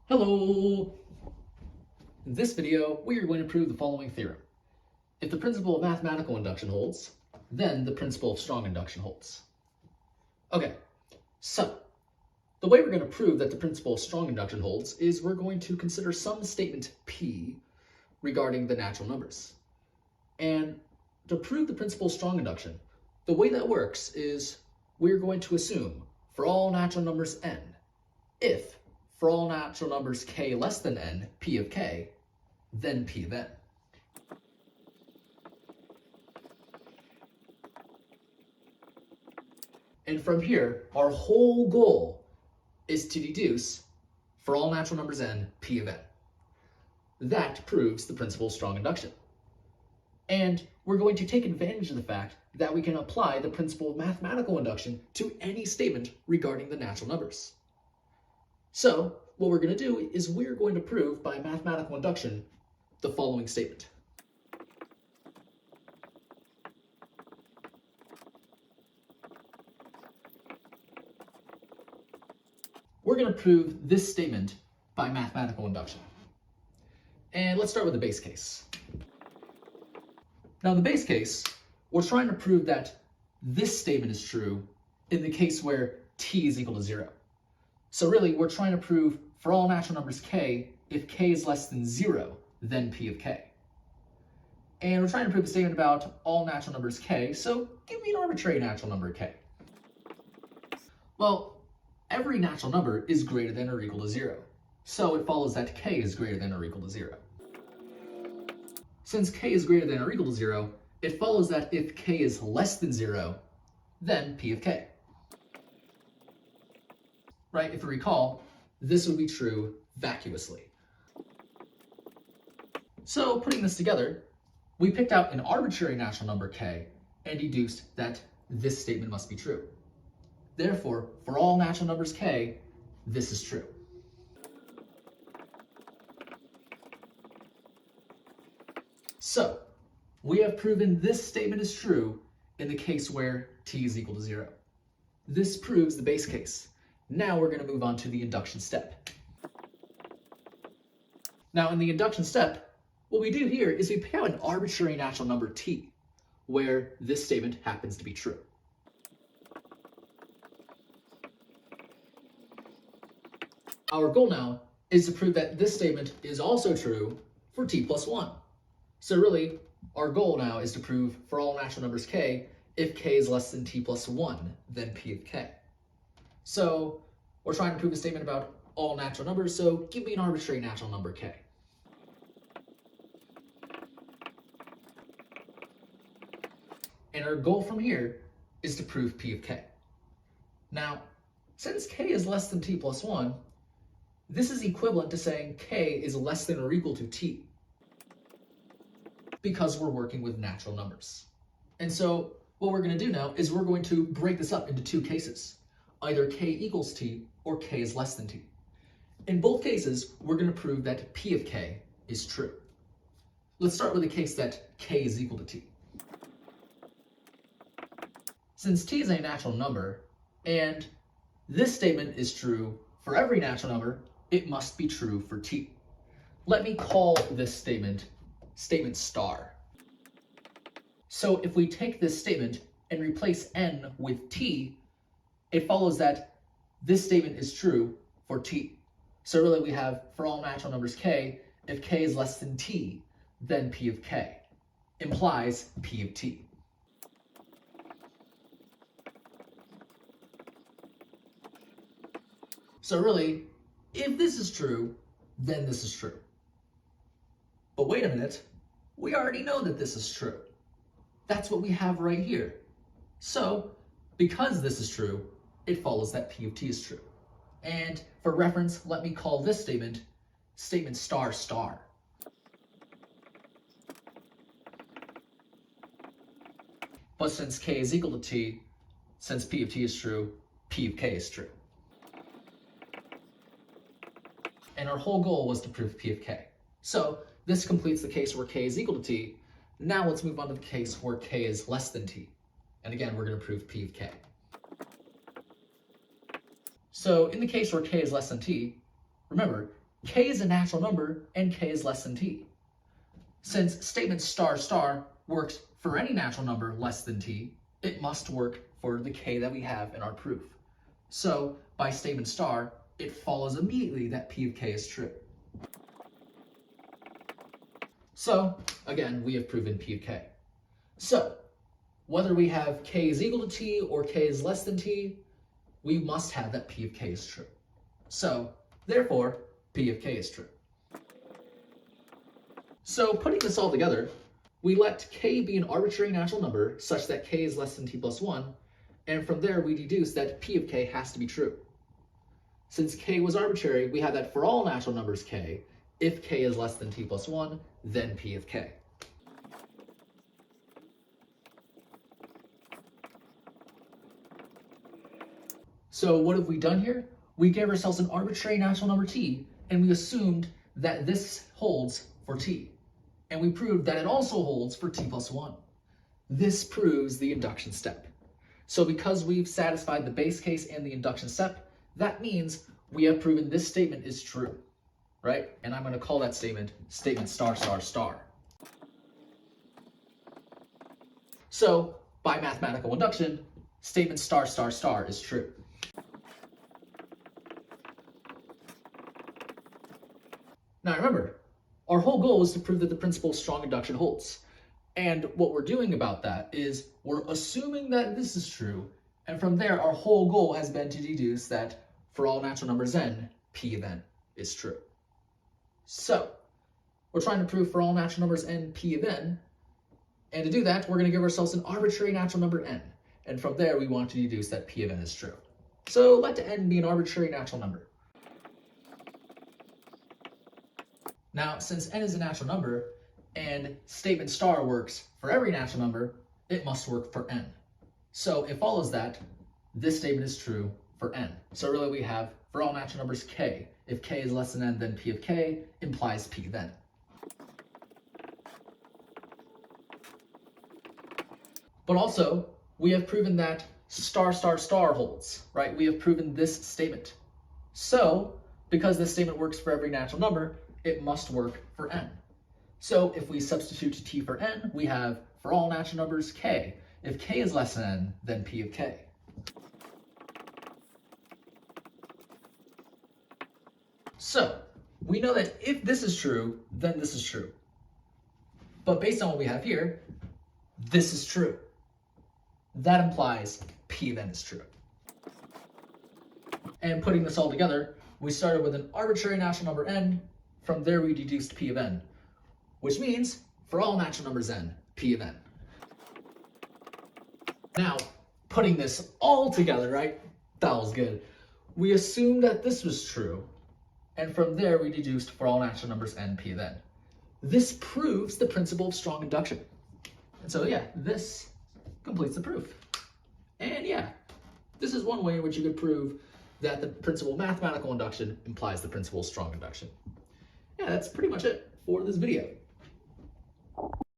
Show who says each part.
Speaker 1: Hello! In this video, we are going to prove the following theorem. If the principle of mathematical induction holds, then the principle of strong induction holds. Okay, so the way we're going to prove that the principle of strong induction holds is we're going to consider some statement P regarding the natural numbers. And to prove the principle of strong induction, the way that works is we're going to assume for all natural numbers n, if for all natural numbers k less than n, p of k, then p of n. And from here, our whole goal is to deduce, for all natural numbers n, p of n. That proves the principle of strong induction. And we're going to take advantage of the fact that we can apply the principle of mathematical induction to any statement regarding the natural numbers. So what we're going to do is we're going to prove by mathematical induction the following statement. We're going to prove this statement by mathematical induction. And let's start with the base case. Now in the base case, we're trying to prove that this statement is true in the case where t is equal to 0. So really, we're trying to prove for all natural numbers k, if k is less than 0, then p of k. And we're trying to prove a statement about all natural numbers k, so give me an arbitrary natural number k. Well, every natural number is greater than or equal to 0, so it follows that k is greater than or equal to 0. Since k is greater than or equal to 0, it follows that if k is less than 0, then p of k. Right, if you recall, this would be true vacuously. So putting this together, we picked out an arbitrary natural number k and deduced that this statement must be true. Therefore, for all natural numbers k, this is true. So, we have proven this statement is true in the case where t is equal to 0. This proves the base case. Now we're going to move on to the induction step. Now in the induction step, what we do here is we pick out an arbitrary natural number t, where this statement happens to be true. Our goal now is to prove that this statement is also true for t plus 1. So really, our goal now is to prove for all natural numbers k, if k is less than t plus 1, then p of k. So we're trying to prove a statement about all natural numbers, so give me an arbitrary natural number k. And our goal from here is to prove p of k. Now, since k is less than t plus 1, this is equivalent to saying k is less than or equal to t, because we're working with natural numbers. And so what we're going to do now is we're going to break this up into two cases. Either k equals t or k is less than t. In both cases, we're going to prove that p of k is true. Let's start with the case that k is equal to t. Since t is a natural number, and this statement is true for every natural number, it must be true for t. Let me call this statement star. So if we take this statement and replace n with t, it follows that this statement is true for t. So really we have for all natural numbers k, if k is less than t, then p of k, implies p of t. So really, if this is true, then this is true. But wait a minute, we already know that this is true. That's what we have right here. So, because this is true, it follows that p of t is true. And for reference, let me call this statement star star. But since k is equal to t, since p of t is true, p of k is true. And our whole goal was to prove p of k. So this completes the case where k is equal to t. Now let's move on to the case where k is less than t. And again, we're going to prove p of k. So in the case where k is less than t, remember, k is a natural number and k is less than t. Since statement star star works for any natural number less than t, it must work for the k that we have in our proof. So by statement star, it follows immediately that p of k is true. So again, we have proven p of k. So whether we have k is equal to t or k is less than t, we must have that p of k is true. So therefore, p of k is true. So putting this all together, we let k be an arbitrary natural number such that k is less than t plus 1, and from there we deduce that p of k has to be true. Since k was arbitrary, we have that for all natural numbers k, if k is less than t plus 1, then p of k. So what have we done here? We gave ourselves an arbitrary natural number t, and we assumed that this holds for t. And we proved that it also holds for t plus 1. This proves the induction step. So because we've satisfied the base case and the induction step, that means we have proven this statement is true, right? And I'm going to call that statement star star star. So by mathematical induction, statement star star star is true. Now remember, our whole goal is to prove that the principle of strong induction holds. And what we're doing about that is we're assuming that this is true, and from there our whole goal has been to deduce that for all natural numbers n, p of n is true. So we're trying to prove for all natural numbers n, p of n, and to do that we're going to give ourselves an arbitrary natural number n, and from there we want to deduce that p of n is true. So let n be an arbitrary natural number. Now, since n is a natural number, and statement star works for every natural number, it must work for n. So it follows that this statement is true for n. So really we have for all natural numbers k. If k is less than n, then p of k implies p then. But also, we have proven that star star star holds, right? We have proven this statement. So, because this statement works for every natural number, it must work for n. So if we substitute t for n, we have for all natural numbers k. If k is less than n, then p of k. So we know that if this is true, then this is true. But based on what we have here, this is true. That implies p of n is true. And putting this all together, we started with an arbitrary natural number n. From there we deduced p of n, which means for all natural numbers n, p of n. Now, putting this all together, right? That was good. We assumed that this was true, and from there we deduced for all natural numbers n, p of n. This proves the principle of strong induction. And so yeah, this completes the proof. And yeah, this is one way in which you could prove that the principle of mathematical induction implies the principle of strong induction. Yeah, that's pretty much it for this video.